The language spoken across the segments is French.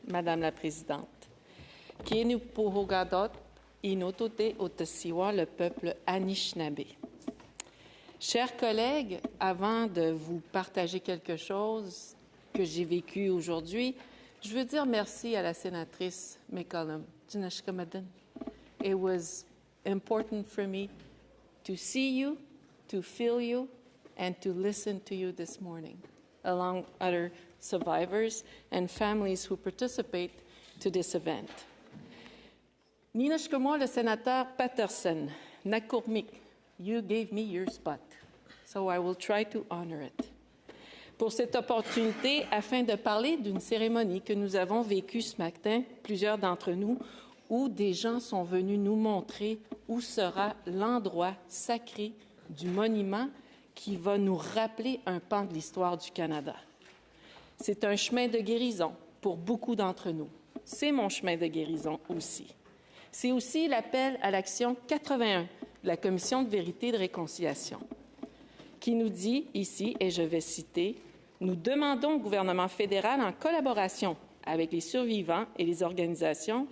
Madame la Présidente, Kienu Puhugadot, Inotote Otasiwa, le peuple Anishinaabe. Chers collègues, avant de vous partager quelque chose que j'ai vécu aujourd'hui, je veux dire merci à la sénatrice McCollum. It was important for me to see you, to feel you, and to listen to you this morning, along other survivors and families who participate to this event. Ninashkamo, le sénateur Patterson, Nakurmik, you gave me your spot, so I will try to honor it. Pour cette opportunité, afin de parler d'une cérémonie que nous avons vécue ce matin, plusieurs d'entre nous, où des gens sont venus nous montrer où sera l'endroit sacré du monument qui va nous rappeler un pan de l'histoire du Canada. C'est un chemin de guérison pour beaucoup d'entre nous. C'est mon chemin de guérison aussi. C'est aussi l'appel à l'action 81 de la Commission de vérité et de réconciliation, qui nous dit ici, et je vais citer, « Nous demandons au gouvernement fédéral, en collaboration avec les survivants et les organisations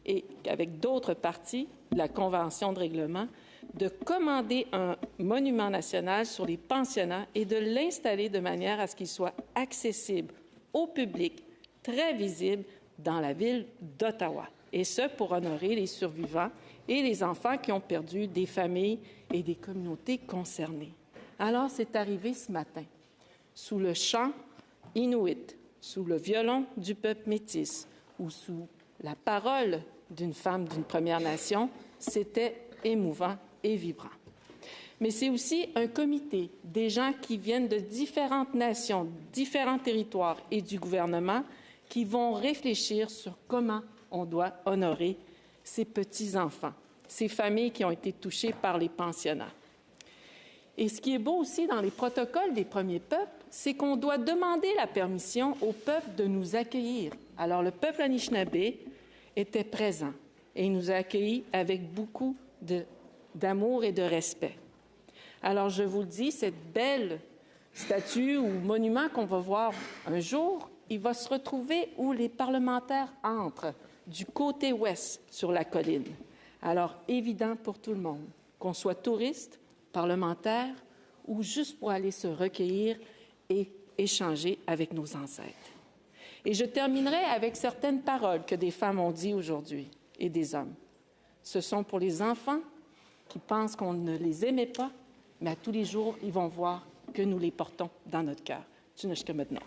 et avec d'autres parties de la Convention de règlement, de commander un monument national sur les pensionnats et de l'installer de manière à ce qu'il soit accessible au public, très visible dans la ville d'Ottawa. Et ce, pour honorer les survivants et les enfants qui ont perdu des familles et des communautés concernées. » Alors, c'est arrivé ce matin, sous le chant inuit, sous le violon du peuple métis ou sous la parole d'une femme d'une Première Nation, c'était émouvant et vibrant. Mais c'est aussi un comité, des gens qui viennent de différentes nations, différents territoires et du gouvernement qui vont réfléchir sur comment on doit honorer ces petits-enfants, ces familles qui ont été touchées par les pensionnats. Et ce qui est beau aussi dans les protocoles des premiers peuples, c'est qu'on doit demander la permission au peuple de nous accueillir. Alors, le peuple Anishinaabe était présent et il nous a accueillis avec beaucoup d'amour et de respect. Alors, je vous le dis, cette belle statue ou monument qu'on va voir un jour, il va se retrouver où les parlementaires entrent, du côté ouest sur la colline. Alors, évident pour tout le monde, qu'on soit touriste, parlementaire ou juste pour aller se recueillir et échanger avec nos ancêtres. Et je terminerai avec certaines paroles que des femmes ont dites aujourd'hui et des hommes. Ce sont pour les enfants qui pensent qu'on ne les aimait pas, mais à tous les jours, ils vont voir que nous les portons dans notre cœur. Tchunashka maintenant.